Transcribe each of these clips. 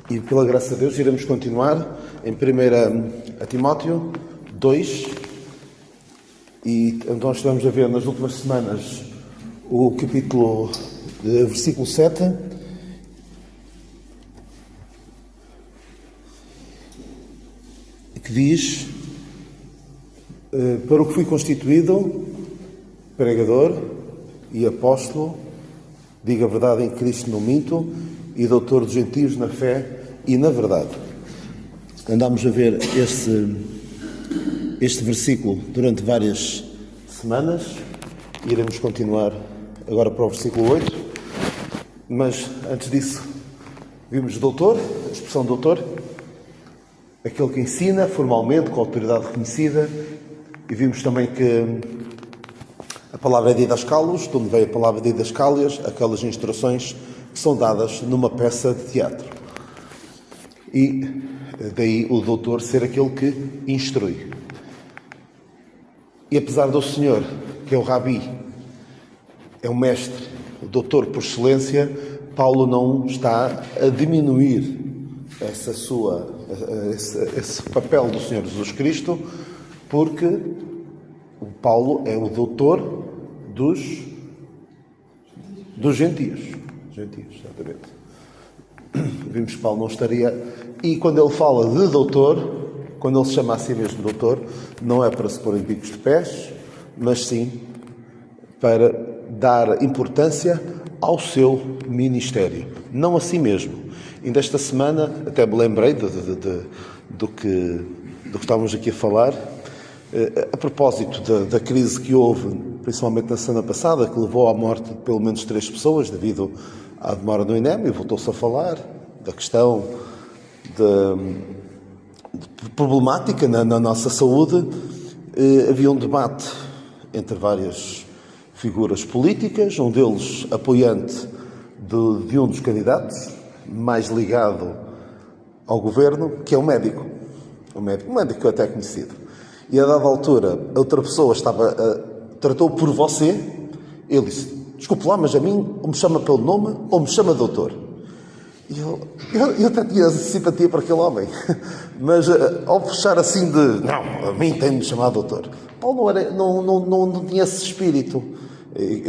E pela graça de Deus iremos continuar em 1 Timóteo 2 e então estamos a ver nas últimas semanas o capítulo, versículo 7, que diz: para o que fui constituído pregador e apóstolo, diga a verdade em Cristo, não minto, e doutor dos gentios na fé e na verdade. Andámos a ver este versículo durante várias semanas. Iremos continuar agora para o versículo 8. Mas antes disso, vimos doutor, a expressão doutor, aquele que ensina formalmente, com autoridade reconhecida, e vimos também que a palavra é didascalos, de onde veio a palavra didascálias, aquelas instruções que são dadas numa peça de teatro. E daí o doutor ser aquele que instrui. E apesar do Senhor, que é o Rabi, é o mestre, o doutor por excelência, Paulo não está a diminuir esse papel do Senhor Jesus Cristo, porque o Paulo é o doutor dos gentios. Gentios, exatamente. Vimos que Paulo não estaria... E quando ele fala de doutor, quando ele se chama a si mesmo doutor, não é para se pôr em bicos de pés, mas sim para dar importância ao seu ministério, não a si mesmo. E desta semana, até me lembrei do que estávamos aqui a falar, a propósito da crise que houve, principalmente na semana passada, que levou à morte de pelo menos 3 pessoas devido à demora do INEM, e voltou-se a falar da questão de problemática na nossa saúde. Havia um debate entre várias figuras políticas, um deles apoiante de um dos candidatos, mais ligado ao governo, que é um médico até conhecido. E a dada altura, a outra pessoa tratou por você. Ele disse: desculpe lá, mas a mim ou me chama pelo nome ou me chama doutor. E eu até tinha simpatia para aquele homem, mas ao fechar assim não, a mim tem-me chamado doutor. Paulo não tinha esse espírito.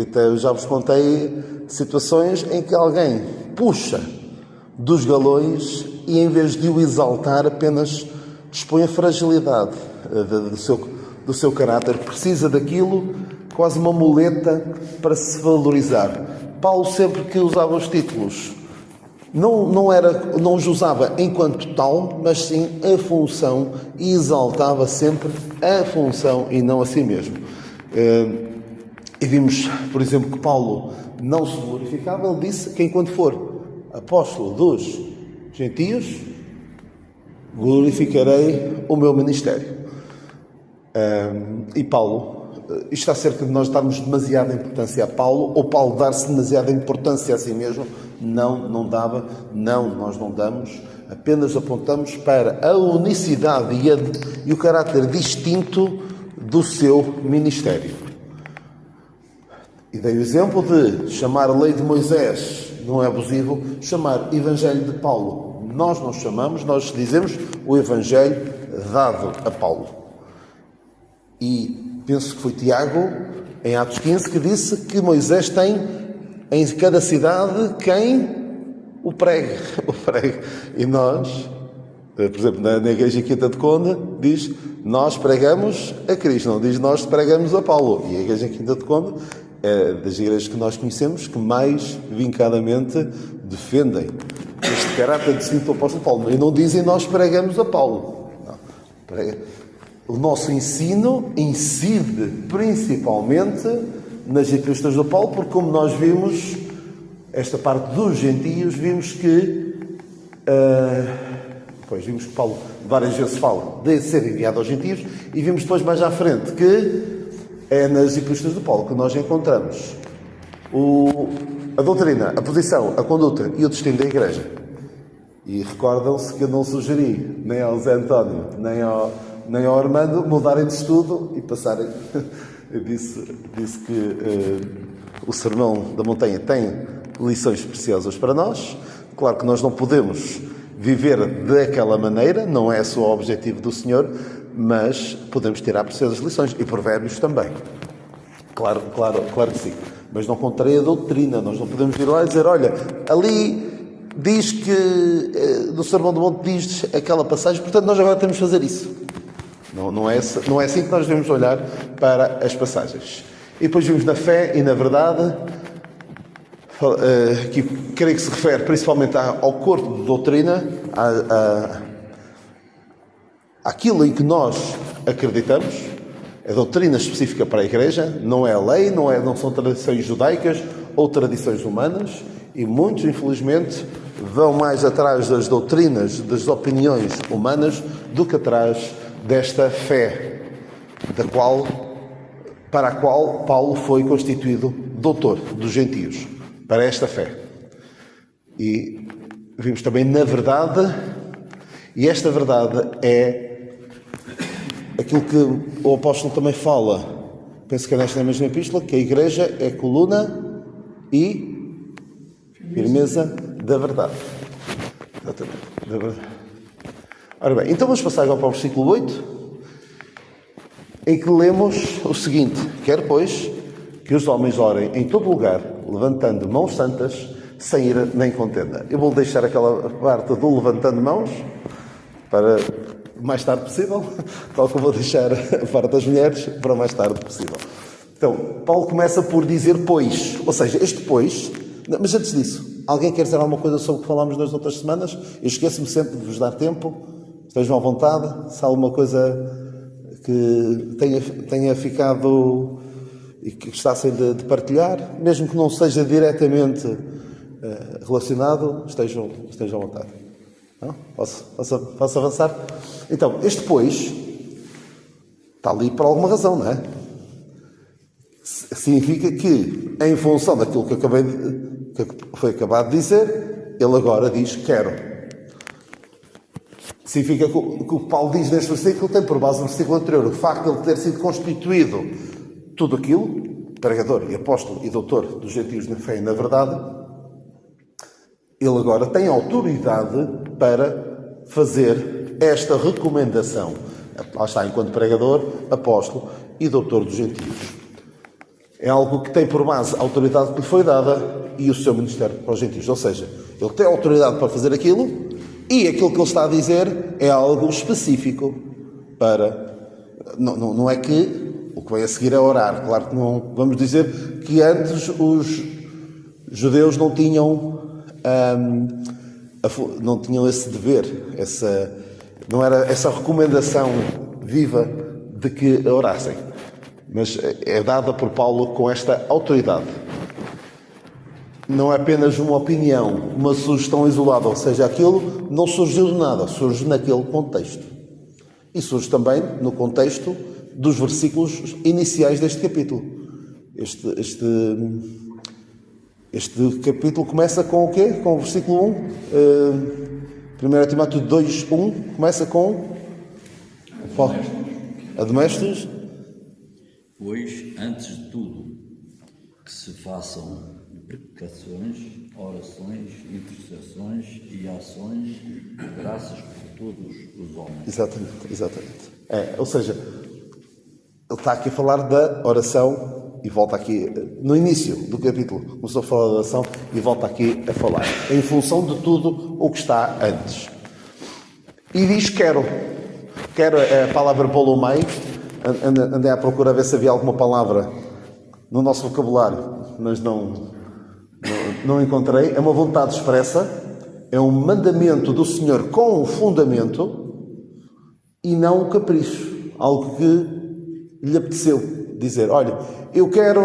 Até já vos contei situações em que alguém puxa dos galões e, em vez de o exaltar, apenas expõe a fragilidade do seu caráter. Precisa daquilo, quase uma muleta para se valorizar. Paulo, sempre que usava os títulos, não os usava enquanto tal, mas sim a função, e exaltava sempre a função e não a si mesmo. E vimos, por exemplo, que Paulo não se glorificava. Ele disse que enquanto for apóstolo dos gentios, glorificarei o meu ministério. E Paulo, isto acerca de nós darmos demasiada importância a Paulo, ou Paulo dar-se demasiada importância a si mesmo, não dava, nós não damos, apenas apontamos para a unicidade e o caráter distinto do seu ministério. E dei o exemplo de chamar a lei de Moisés, não é abusivo, chamar Evangelho de Paulo. Nós não chamamos, nós dizemos o Evangelho dado a Paulo. E penso que foi Tiago, em Atos 15, que disse que Moisés tem em cada cidade quem o pregue. E nós, por exemplo, na igreja Quinta de Conde, diz: nós pregamos a Cristo, não diz nós pregamos a Paulo. E a igreja Quinta de Conde é das igrejas que nós conhecemos que mais vincadamente defendem este caráter distinto do apóstolo Paulo. E não dizem nós pregamos a Paulo. Não. O nosso ensino incide principalmente nas epístolas do Paulo, porque, como nós vimos, esta parte dos gentios, vimos que Paulo várias vezes fala de ser enviado aos gentios, e vimos depois mais à frente que é nas epístolas do Paulo que nós encontramos a doutrina, a posição, a conduta e o destino da igreja. E recordam-se que eu não sugeri nem ao Zé António, nem ao Armando mudarem de estudo e passarem. Eu disse que o Sermão da Montanha tem lições preciosas para nós. Claro que nós não podemos viver daquela maneira, não é só o objetivo do Senhor, mas podemos tirar preciosas lições, e provérbios também. Claro que sim. Mas não contraria a doutrina. Nós não podemos vir lá e dizer, olha, ali diz que no Sermão do Monte diz aquela passagem, portanto nós agora temos de fazer isso. Não é assim que nós devemos olhar para as passagens. E depois vimos na fé e na verdade, que creio que se refere principalmente ao corpo de doutrina, àquilo em que nós acreditamos. A doutrina específica para a Igreja, não é a lei, não são tradições judaicas ou tradições humanas, e muitos, infelizmente, vão mais atrás das doutrinas, das opiniões humanas, do que atrás desta fé, para a qual Paulo foi constituído doutor dos gentios, para esta fé. E vimos também na verdade, e esta verdade é aquilo que o apóstolo também fala, penso que é nesta mesma epístola, que a Igreja é coluna e firmeza da verdade. Exatamente, da verdade. Ora bem, então vamos passar agora para o versículo 8, em que lemos o seguinte: quer, pois, que os homens orem em todo lugar, levantando mãos santas, sem ira nem contenda. Eu vou deixar aquela parte do levantando mãos para mais tarde possível, tal como vou deixar a parte das mulheres para mais tarde possível. Então, Paulo começa por dizer pois, ou seja, este pois, mas antes disso, alguém quer dizer alguma coisa sobre o que falámos nas outras semanas? Eu esqueço-me sempre de vos dar tempo, estejam à vontade, se há alguma coisa que tenha ficado e que gostassem de partilhar, mesmo que não seja diretamente relacionado, estejam à vontade. Não? Posso avançar? Então, este pois está ali por alguma razão, não é? Significa que, em função daquilo que foi acabado de dizer, ele agora diz quero. Significa que o que Paulo diz neste versículo tem por base no versículo anterior o facto de ele ter sido constituído tudo aquilo, pregador e apóstolo e doutor dos gentios na fé e na verdade. Ele agora tem autoridade para fazer esta recomendação. Lá está, enquanto pregador, apóstolo e doutor dos gentios. É algo que tem por base a autoridade que lhe foi dada e o seu ministério para os gentios. Ou seja, ele tem autoridade para fazer aquilo e aquilo que ele está a dizer é algo específico para... Não é que o que vem a seguir é orar. Claro que não vamos dizer que antes os judeus não tinham esse dever, não era essa recomendação viva de que orassem, mas é dada por Paulo com esta autoridade. Não é apenas uma opinião, uma sugestão isolada, ou seja, aquilo não surgiu de nada, surge naquele contexto. E surge também no contexto dos versículos iniciais deste capítulo. Este capítulo começa com o quê? Com o versículo 1. 1 Timóteo 2:1 começa com... Admoestos. Pois, antes de tudo, que se façam imprecações, orações, intercessões e ações de graças por todos os homens. Exatamente. Ou seja, ele está aqui a falar da oração e volta aqui, no início do capítulo, começou a falar da oração e volta aqui a falar, em função de tudo o que está antes. E diz quero. Quero é a palavra polomai. Andei à procura a ver se havia alguma palavra no nosso vocabulário, mas não encontrei. É uma vontade expressa, é um mandamento do Senhor com um fundamento e não um capricho, algo que lhe apeteceu dizer. Olha, eu quero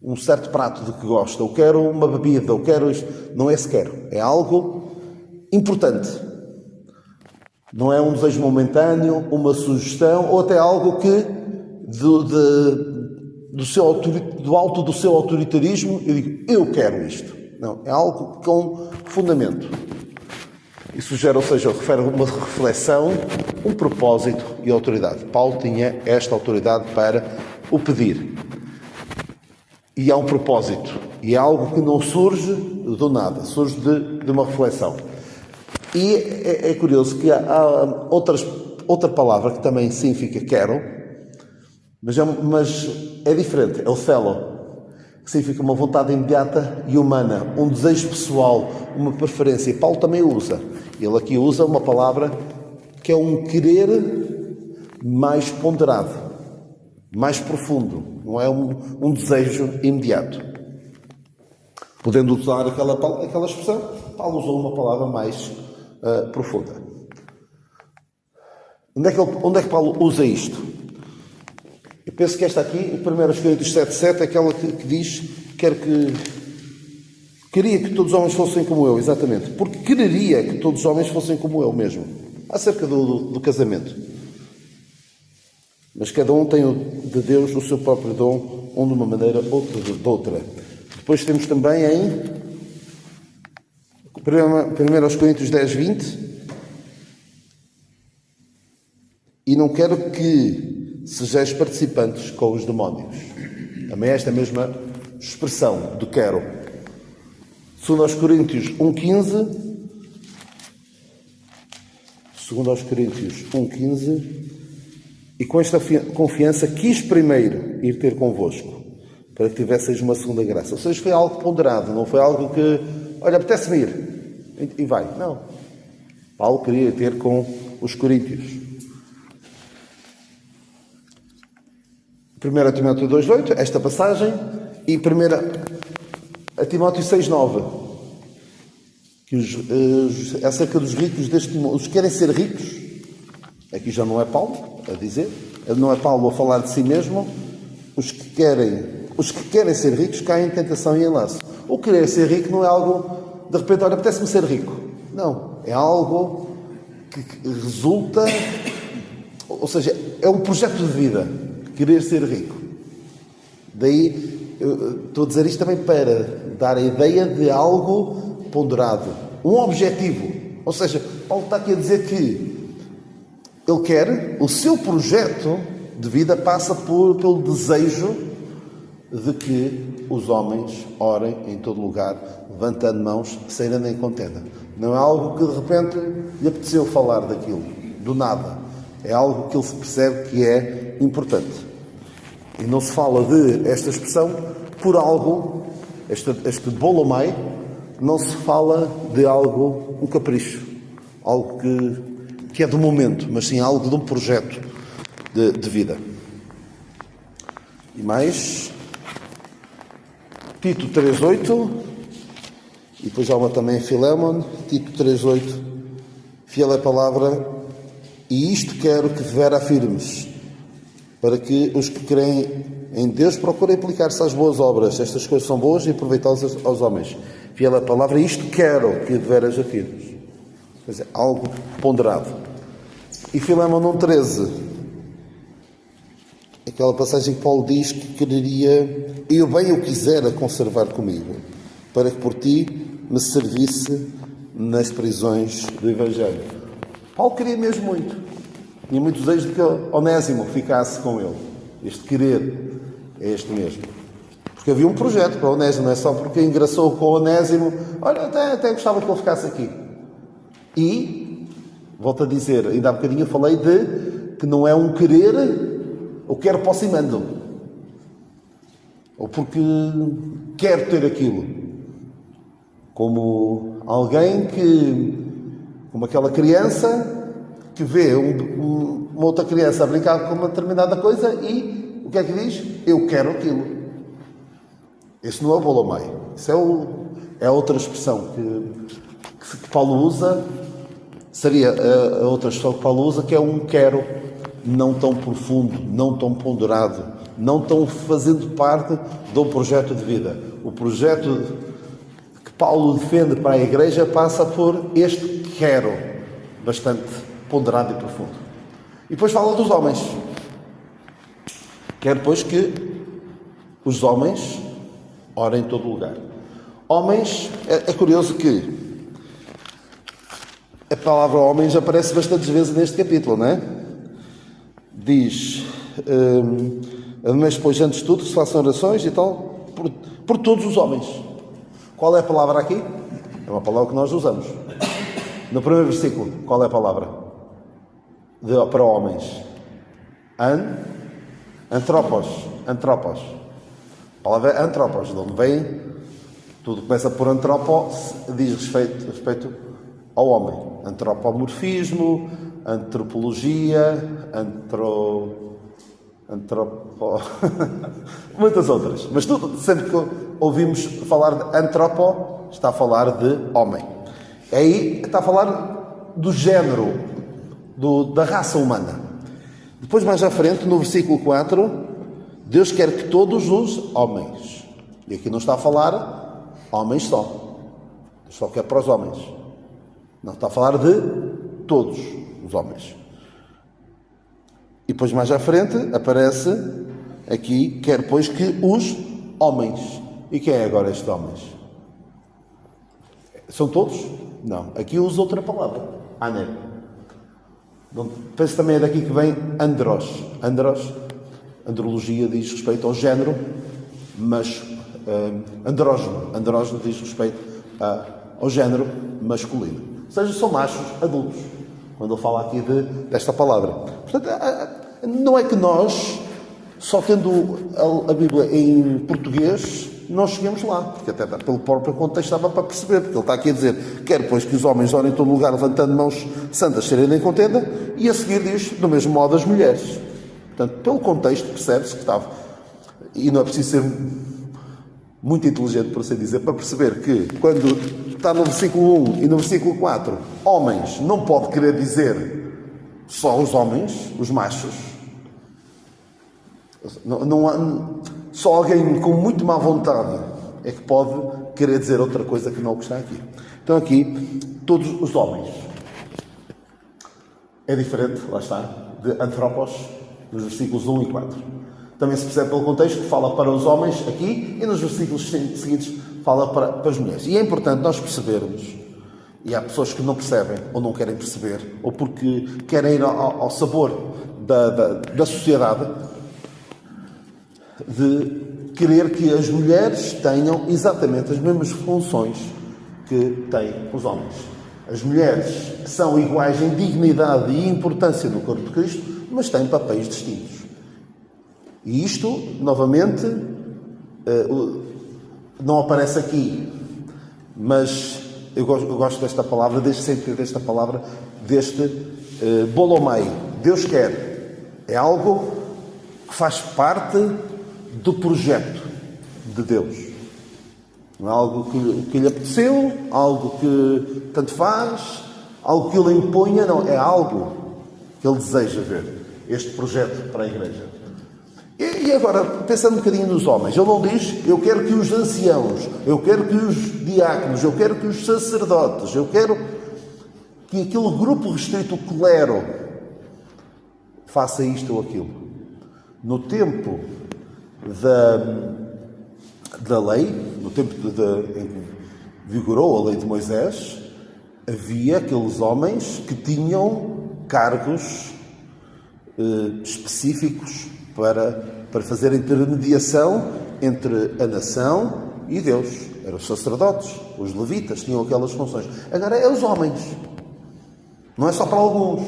um certo prato de que gosta, eu quero uma bebida, eu quero isto. Não é esse quero, é algo importante. Não é um desejo momentâneo, uma sugestão, ou até algo que do alto do seu autoritarismo eu digo, eu quero isto. Não, é algo com fundamento. Isso gera, ou seja, refere a uma reflexão, um propósito e autoridade. Paulo tinha esta autoridade para o pedir. E há um propósito. E é algo que não surge do nada, surge de uma reflexão. E é curioso que há outra palavra que também significa quero, mas é diferente, é o celo, que significa uma vontade imediata e humana, um desejo pessoal, uma preferência. E Paulo também usa. Ele aqui usa uma palavra que é um querer mais ponderado, mais profundo, não é um desejo imediato. Podendo usar aquela expressão, Paulo usou uma palavra mais profunda. Onde é que Paulo usa isto? Eu penso que esta aqui, 1 Coríntios 7,7, é aquela que diz, queria que todos os homens fossem como eu, exatamente, porque quereria que todos os homens fossem como eu mesmo, acerca do casamento. Mas cada um tem de Deus o seu próprio dom, um de uma maneira, outro de outra. Depois temos também em 1 Coríntios 10:20, e não quero que sejais participantes com os demónios. Também esta mesma expressão de quero. 2 Coríntios 1:15, 2 Coríntios 1:15, e com esta confiança quis primeiro ir ter convosco, para que tivesseis uma segunda graça. Ou seja, foi algo ponderado, não foi algo que, olha, apetece-me ir, e vai. Não. Paulo queria ter com os coríntios. 1 Timóteo 2:8, esta passagem, e 1 Timóteo 6:9, que é acerca dos ricos deste mundo. Os que querem ser ricos, aqui já não é Paulo a dizer, não é Paulo a falar de si mesmo, os que querem ser ricos caem em tentação e em laço. O querer ser rico não é algo, de repente, olha, apetece-me ser rico. Não, é algo que resulta, ou seja, é um projeto de vida, querer ser rico. Daí, eu estou a dizer isto também para dar a ideia de algo ponderado, um objetivo. Ou seja, Paulo está aqui a dizer que ele quer, o seu projeto de vida passa pelo desejo de que os homens orem em todo lugar, levantando mãos, sem nem contenda. Não é algo que de repente lhe apeteceu falar daquilo, do nada. É algo que ele se percebe que é importante. E não se fala de esta expressão por algo, este bolomai, não se fala de algo, um capricho, algo que é do momento, mas sim algo de um projeto de vida. E mais, Tito 3:8, e depois há uma também em Filémon, Tito 3:8, fiel é a palavra, e isto quero que devera afirmes, para que os que creem em Deus procurem aplicar-se às boas obras. Estas coisas são boas e aproveitosas aos homens. Fiel é a palavra, e isto quero que deveras afirmes. Quer dizer, algo ponderado. E Filémon 1:13, aquela passagem que Paulo diz que quereria, eu bem o quisera conservar comigo, para que por ti me servisse nas prisões do Evangelho. Paulo queria mesmo muito. Tinha muito desejo de que Onésimo ficasse com ele. Este querer é este mesmo. Porque havia um projeto para Onésimo, não é só porque engraçou com Onésimo, olha, até gostava que ele ficasse aqui. E, volto a dizer, ainda há bocadinho eu falei de que não é um querer, eu quero posso e mando. Ou porque quero ter aquilo. Como alguém como aquela criança que vê uma outra criança a brincar com uma determinada coisa e o que é que diz? Eu quero aquilo. Esse não é o bolomai. Isso é outra expressão que Paulo usa, seria a outra expressão que Paulo usa, que é um quero não tão profundo, não tão ponderado, não tão fazendo parte de um projeto de vida. O projeto que Paulo defende para a Igreja passa por este quero, bastante ponderado e profundo. E depois fala dos homens. Quer, pois, que os homens orem em todo lugar. Homens, é curioso que a palavra homens aparece bastantes vezes neste capítulo, não é? Diz, mas depois, antes de tudo, se façam orações e tal, por todos os homens. Qual é a palavra aqui? É uma palavra que nós usamos. No primeiro versículo, qual é a palavra? Para homens. Antropos. Antropos. A palavra é antropos, de onde vem, tudo começa por antropos, diz respeito ao homem. Antropomorfismo, antropologia, muitas outras. Mas tudo, sempre que ouvimos falar de antropo, está a falar de homem. Aí está a falar do género, da raça humana. Depois, mais à frente, no versículo 4, Deus quer que todos os homens, e aqui não está a falar homens só, só quer para os homens. Não, está a falar de todos os homens. E depois, mais à frente, aparece aqui, quer pois que os homens. E quem é agora estes homens? São todos? Não. Aqui usa outra palavra. Ané. Penso também é daqui que vem andros. Andrologia diz respeito ao género, mas andrógeno. Andrógeno diz respeito ao género masculino. Ou seja, são machos adultos. Quando ele fala aqui desta palavra. Portanto, não é que nós, só tendo a Bíblia em português, não chegamos lá. Porque até pelo próprio contexto estava para perceber. Porque ele está aqui a dizer, quer pois que os homens orem em todo lugar, levantando mãos santas, serem em contenda, e a seguir diz, do mesmo modo, as mulheres. Portanto, pelo contexto, percebe-se que estava. E não é preciso ser muito inteligente, por assim dizer, para perceber que, quando está no versículo 1 e no versículo 4, homens, não pode querer dizer só os homens, os machos. Não há, só alguém com muito má vontade é que pode querer dizer outra coisa que não o que está aqui. Então aqui, todos os homens. É diferente, lá está, de antropos, nos versículos 1 e 4. Também se percebe pelo contexto que fala para os homens aqui e nos versículos seguintes fala para as mulheres. E é importante nós percebermos, e há pessoas que não percebem ou não querem perceber, ou porque querem ir ao sabor da sociedade, de querer que as mulheres tenham exatamente as mesmas funções que têm os homens. As mulheres são iguais em dignidade e importância no corpo de Cristo, mas têm papéis distintos. E isto, novamente, não aparece aqui, mas eu gosto desta palavra, desde sempre desta palavra, deste bolomai. Deus quer. É algo que faz parte do projeto de Deus. Não é algo que lhe apeteceu, algo que tanto faz, algo que ele imponha, não. É algo que ele deseja ver. Este projeto para a Igreja. E agora, pensando um bocadinho nos homens, ele não diz, eu quero que os anciãos, eu quero que os diáconos, eu quero que os sacerdotes, eu quero que aquele grupo restrito, o clero, faça isto ou aquilo. No tempo da lei, no tempo em que vigorou a lei de Moisés, havia aqueles homens que tinham cargos específicos para fazer intermediação entre a nação e Deus. Eram os sacerdotes, os levitas, tinham aquelas funções. Agora é os homens. Não é só para alguns.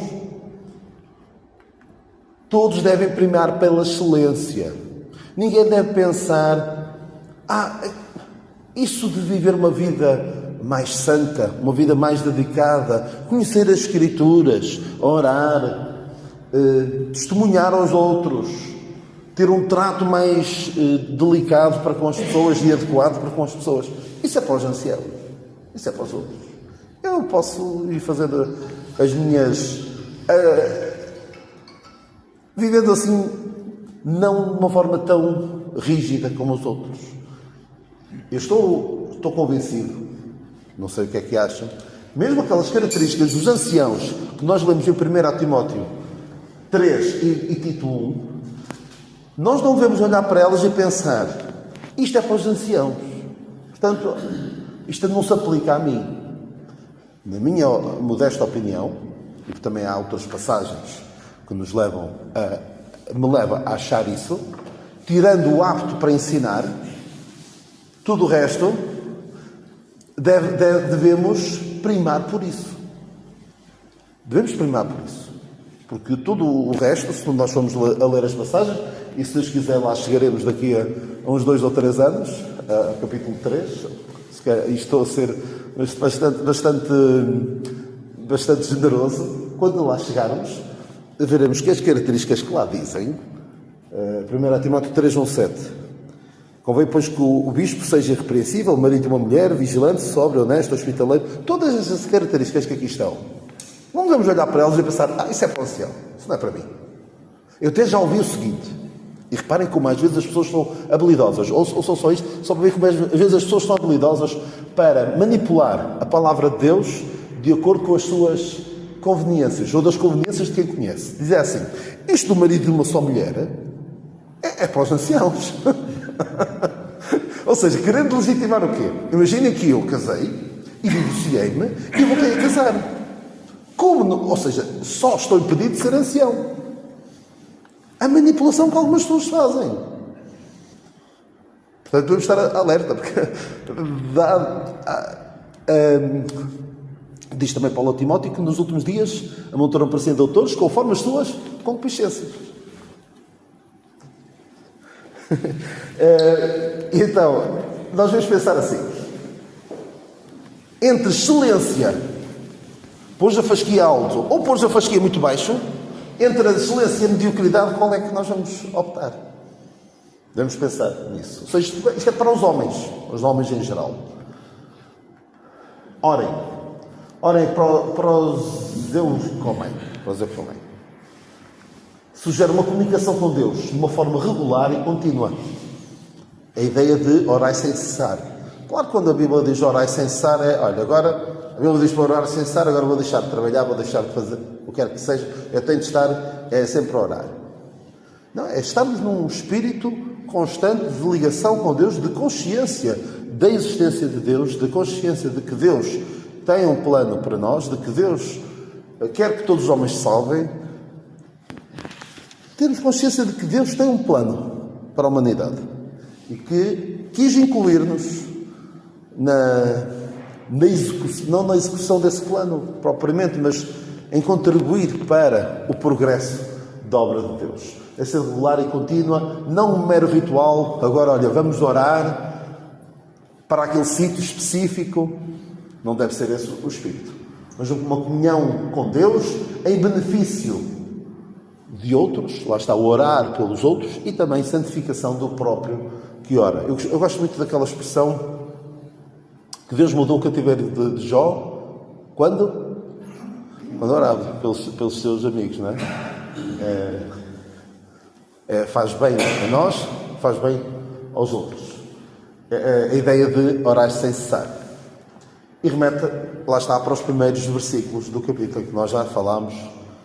Todos devem primar pela excelência. Ninguém deve pensar, isso de viver uma vida mais santa, uma vida mais dedicada, conhecer as Escrituras, orar, testemunhar aos outros, ter um trato mais delicado para com as pessoas e adequado para com as pessoas. Isso é para os anciãos. Isso é para os outros. Eu posso ir fazendo as minhas... vivendo assim, não de uma forma tão rígida como os outros. Eu estou convencido, não sei o que é que acham, mesmo aquelas características dos anciãos que nós lemos em 1 Timóteo 3 e Tito 1, nós não devemos olhar para elas e pensar, isto é para os anciãos, portanto, isto não se aplica a mim. Na minha modesta opinião, e também há outras passagens que me levam a achar isso, tirando o apto para ensinar, tudo o resto devemos primar por isso. Devemos primar por isso. Porque tudo o resto, se nós formos a ler as passagens, e se Deus quiser lá chegaremos daqui a uns 2 ou 3 anos, a capítulo 3, e estou a ser bastante generoso, quando lá chegarmos, veremos que as características que lá dizem, 1 Timóteo 3, 1, 7, convém, pois, que o bispo seja irrepreensível, marido de uma mulher, vigilante, sóbrio, honesto, hospitaleiro, todas essas características que aqui estão. Não devemos olhar para elas e pensar, isso é para o ancião, isso não é para mim. Eu até já ouvi o seguinte, e reparem como às vezes as pessoas são habilidosas, ou são só isto, só para ver como às vezes as pessoas são habilidosas para manipular a palavra de Deus de acordo com as suas conveniências, ou das conveniências de quem conhece. Dizer assim, isto do marido de uma só mulher é para os anciãos. Ou seja, querendo legitimar o quê? Imaginem que eu casei e divorciei-me e voltei a casar. Ou seja, só estou impedido de ser ancião. A manipulação que algumas pessoas fazem. Portanto, devemos estar alerta, porque diz também Paulo a Timóteo que nos últimos dias amontoarão para si doutores conforme as suas concupiscências. Então, nós vamos pensar assim. Entre excelência, pôs a fasquia alto ou pôs a fasquia muito baixo, entre a excelência e a mediocridade, qual é que nós vamos optar? Devemos pensar nisso. Ou seja, isto é para os homens em geral. Orem para os Deus que comem. Sugere uma comunicação com Deus de uma forma regular e contínua. A ideia de orar sem cessar. Claro que quando a Bíblia diz orar sem cessar agora a Bíblia diz para orar sem cessar, agora vou deixar de trabalhar, vou deixar de fazer o que quer que seja, eu tenho de estar sempre a orar. Não, é estarmos num espírito constante de ligação com Deus, de consciência da existência de Deus, de consciência de que Deus tem um plano para nós, de que Deus quer que todos os homens se salvem. Temos consciência de que Deus tem um plano para a humanidade e que quis incluir-nos não na execução desse plano propriamente, mas em contribuir para o progresso da obra de Deus. É ser regular e contínua, não um mero ritual. Agora, vamos orar para aquele sítio específico. Não deve ser esse o espírito. Mas uma comunhão com Deus em benefício de outros. Lá está, o orar pelos outros e também santificação do próprio que ora. Eu gosto muito daquela expressão que Deus mudou o cativeiro de Jó. Quando? Quando orava pelos seus amigos, não é? Faz bem a nós, faz bem aos outros. A ideia de orar sem cessar. E remete, lá está, para os primeiros versículos do capítulo, que nós já falámos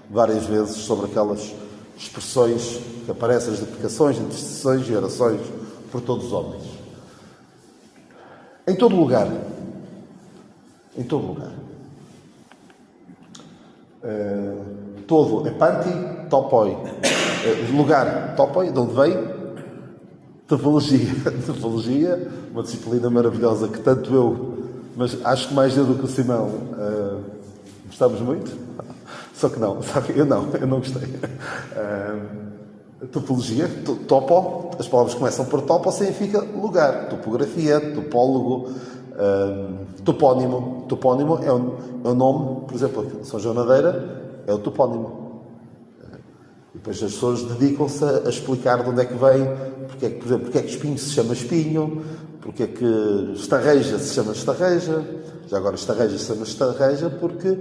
várias vezes sobre aquelas expressões que aparecem, as duplicações, intercessões e orações por todos os homens. Em todo lugar. Em todo lugar. Todo é panti, topoi. Lugar, topoi, de onde veio? Topologia. Topologia, uma disciplina maravilhosa que tanto eu, mas acho que mais eu do que o Simão, gostamos muito. Só que não, eu não gostei. Topologia, topo, as palavras começam por topo, significa lugar. Topografia, topólogo, topónimo. Topónimo é o nome, por exemplo, São João Nadeira é o topónimo. E depois as pessoas dedicam-se a explicar de onde é que vem, porque é que, por exemplo, porque é que espinho se chama espinho, porque é que estarreja se chama estarreja, já agora estarreja se chama estarreja, porque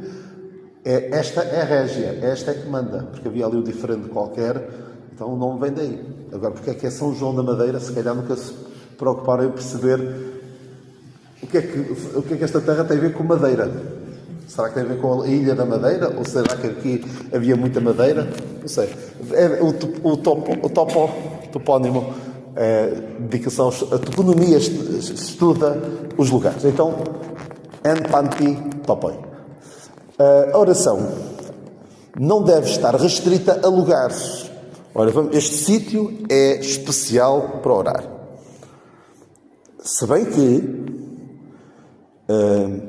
esta é a régia, esta é que manda, porque havia ali um diferente qualquer, então o nome vem daí. Agora, porque é que é São João da Madeira, se calhar nunca se preocuparam em perceber o que é que esta terra tem a ver com madeira. Será que tem a ver com a Ilha da Madeira? Ou será que aqui havia muita madeira? Não sei. O topónimo, dedicação, a toponomia estuda os lugares. Então, en panti topoi. A oração não deve estar restrita a lugares. Ora, este sítio é especial para orar. Se bem que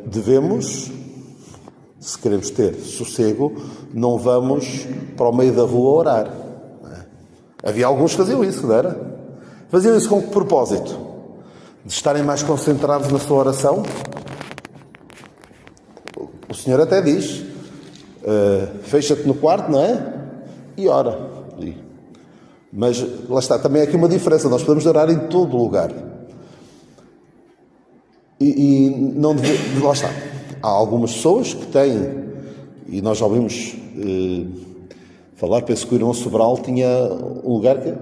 Devemos, se queremos ter sossego, não vamos para o meio da rua orar. Não é? Havia alguns que faziam isso, não era? Faziam isso com que propósito? De estarem mais concentrados na sua oração? O Senhor até diz, fecha-te no quarto, não é? E ora. Mas lá está, também há aqui uma diferença. Nós podemos orar em todo lugar. E não deve, lá está. Há algumas pessoas que têm, e nós já ouvimos falar, penso que o irmão Sobral tinha um lugar que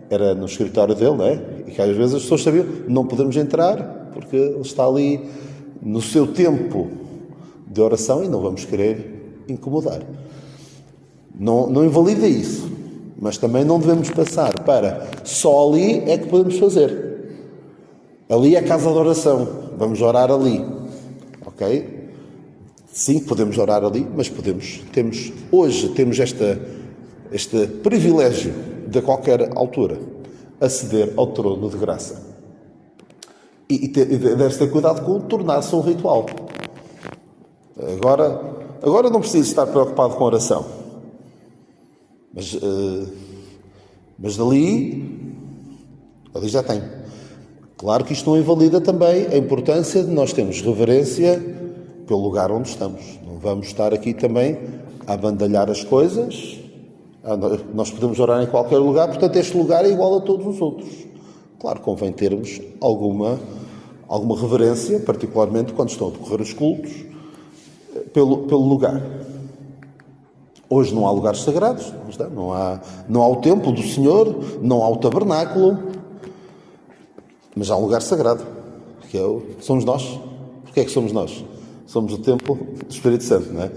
era no escritório dele, não é? E que às vezes as pessoas sabiam, não podemos entrar porque ele está ali no seu tempo de oração e não vamos querer incomodar. Não invalida isso, mas também não devemos passar para só ali é que podemos fazer. Ali é a casa de oração, vamos orar ali, ok? Sim, podemos orar ali, mas hoje temos este privilégio de qualquer altura aceder ao trono de graça. E deve-se ter cuidado com tornar-se um ritual. Agora não preciso estar preocupado com a oração. Mas dali já tem. Claro que isto não invalida também a importância de nós termos reverência pelo lugar onde estamos. Não vamos estar aqui também a abandalhar as coisas. Nós podemos orar em qualquer lugar, portanto este lugar é igual a todos os outros. Claro, convém termos alguma reverência, particularmente quando estão a decorrer os cultos, pelo lugar. Hoje não há lugares sagrados, não há o templo do Senhor, não há o tabernáculo, mas há um lugar sagrado, que somos nós. Porquê é que somos nós? Somos o templo do Espírito Santo, não é?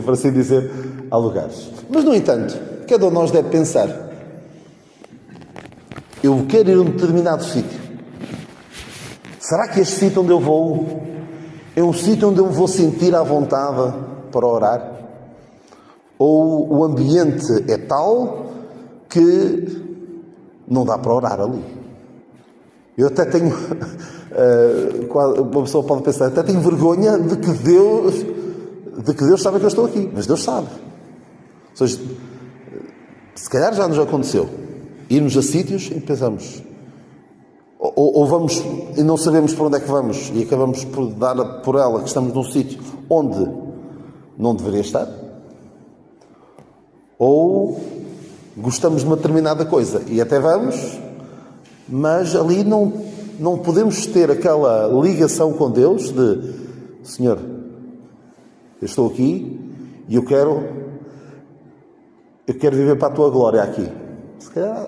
Por assim dizer, há lugares. Mas, no entanto, cada um de nós deve pensar, eu quero ir a um determinado sítio. Será que este sítio onde eu vou é um sítio onde eu me vou sentir à vontade para orar? Ou o ambiente é tal que não dá para orar ali? Eu até tenho... uma pessoa pode pensar, até tenho vergonha de que Deus sabe que eu estou aqui. Mas Deus sabe. Ou seja, se calhar já nos aconteceu irmos a sítios e pensamos... Ou vamos e não sabemos para onde é que vamos e acabamos por dar por ela que estamos num sítio onde não deveria estar. Ou gostamos de uma determinada coisa e até vamos, mas ali não podemos ter aquela ligação com Deus de Senhor, eu estou aqui e eu quero viver para a Tua glória aqui. Se calhar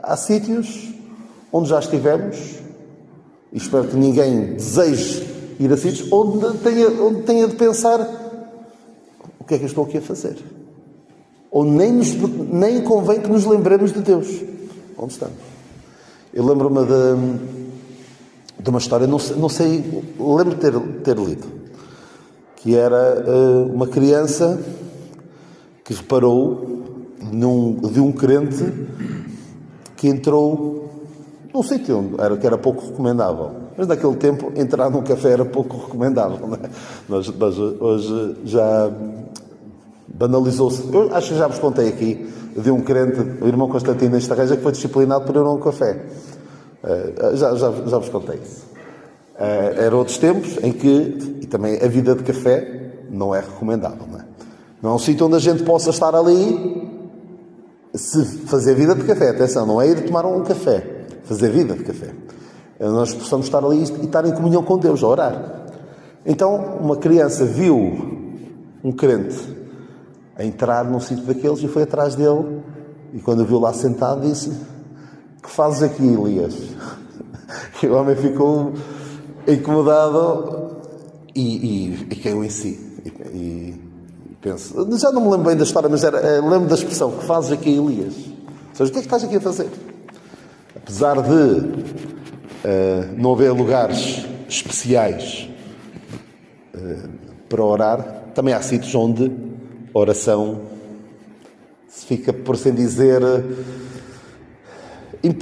há sítios onde já estivemos, e espero que ninguém deseje ir a sítios onde tenha de pensar o que é que eu estou aqui a fazer. Ou nem convém que nos lembremos de Deus. Onde estamos? Eu lembro-me de uma história, não sei, lembro de ter lido, que era uma criança que reparou de um crente que entrou num sítio que era pouco recomendável. Mas naquele tempo, entrar num café era pouco recomendável. Não é? Nós hoje já banalizou-se. Eu acho que já vos contei aqui de um crente, o irmão Constantino Estarreja, que foi disciplinado por ir a um café. Já vos contei isso. Eram outros tempos em que, e também a vida de café não é recomendável. Não é um sítio onde a gente possa estar ali, se fazer vida de café. Atenção, não é ir tomar um café. Fazer vida de café. Nós possamos estar ali e estar em comunhão com Deus, a orar. Então, uma criança viu um crente a entrar num sítio daqueles e foi atrás dele. E quando o viu lá sentado, disse: "Que fazes aqui, Elias?" E o homem ficou incomodado e caiu em si. E penso, já não me lembro bem da história, mas lembro da expressão: "Que fazes aqui, Elias?" Ou seja, o que é que estás aqui a fazer? Apesar de não haver lugares especiais para orar, também há sítios onde a oração se fica, por assim dizer,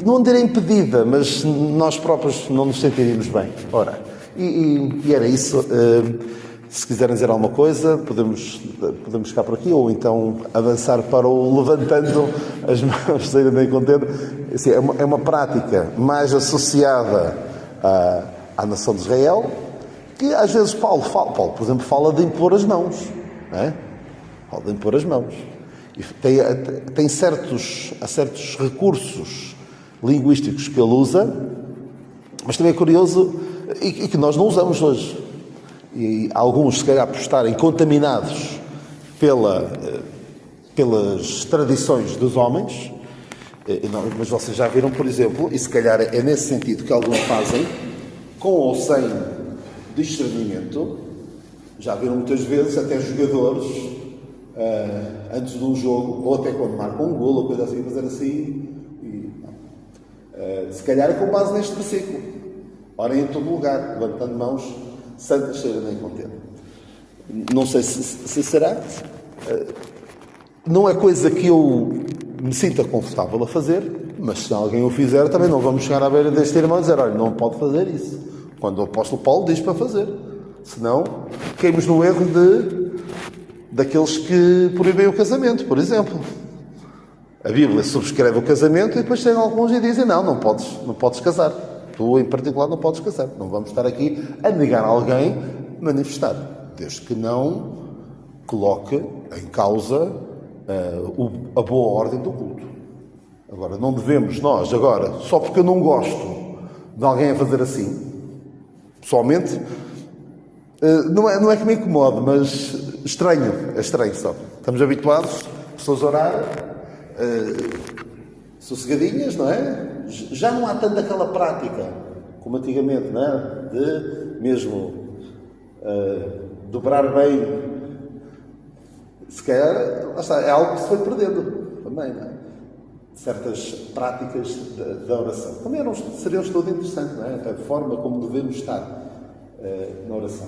não direi impedida, mas nós próprios não nos sentiríamos bem. Ora, E era isso. Se quiserem dizer alguma coisa, podemos ficar por aqui, ou então avançar para o levantando as mãos, saída nem contente. Assim, é uma prática mais associada à nação de Israel, que às vezes Paulo, por exemplo, fala de impor as mãos. Não é? Fala de impor as mãos. E tem certos recursos linguísticos que ele usa, mas também é curioso, e que nós não usamos hoje. E alguns, se calhar, por estarem contaminados pelas tradições dos homens, mas vocês já viram, por exemplo, e se calhar é nesse sentido que alguns fazem, com ou sem discernimento, já viram muitas vezes até jogadores, antes de um jogo, ou até quando marcam um golo, ou coisa assim, fazer assim, se calhar é com base neste versículo. Orem em todo lugar, levantando mãos, santas sejam nem contente. Não sei se será. Não é coisa que eu me sinta confortável a fazer, mas se alguém o fizer, também não vamos chegar à beira deste irmão e dizer, olha, não pode fazer isso. Quando o apóstolo Paulo diz para fazer. Senão, caímos no erro daqueles que proíbem o casamento, por exemplo. A Bíblia subscreve o casamento e depois chegam alguns e dizem, não podes casar. Tu, em particular, não podes casar. Não vamos estar aqui a negar a alguém manifestar. Desde que não coloque em causa a boa ordem do culto. Agora, não devemos nós, só porque eu não gosto de alguém a fazer assim, pessoalmente, não é que me incomode, mas é estranho só. Estamos habituados, pessoas a orar, sossegadinhas, não é? Já não há tanto aquela prática como antigamente, não é? De mesmo dobrar bem. Se calhar, lá está, é algo que se foi perdendo também, não é? Certas práticas da oração. Também seria um estudo interessante, não é? A forma como devemos estar na oração.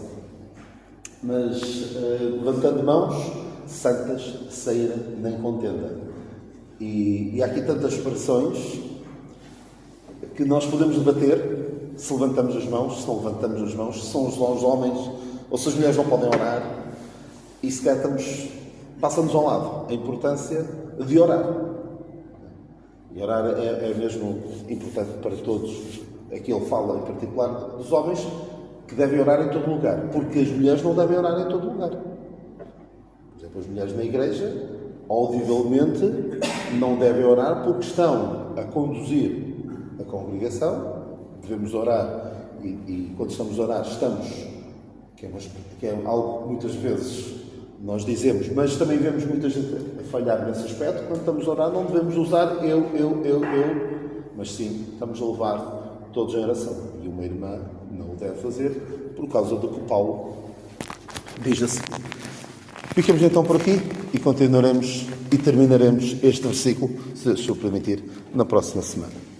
Mas, levantando mãos, santas, saíra, nem contenda. E há aqui tantas expressões que nós podemos debater se levantamos as mãos, se não levantamos as mãos, se são os homens ou se as mulheres não podem orar. E se calhar passa-nos ao lado a importância de orar. E orar é mesmo importante para todos. Aqui ele fala em particular dos homens que devem orar em todo lugar, porque as mulheres não devem orar em todo lugar. Por exemplo, as mulheres na igreja, audivelmente, não devem orar porque estão a conduzir a congregação. Devemos orar e quando estamos a orar que é algo que muitas vezes nós dizemos, mas também vemos muita gente a falhar nesse aspecto. Quando estamos a orar não devemos usar eu, mas sim, estamos a levar todos a oração. E uma irmã não o deve fazer por causa do que Paulo diz assim. Ficamos então por aqui e continuaremos e terminaremos este versículo, se o permitir, na próxima semana.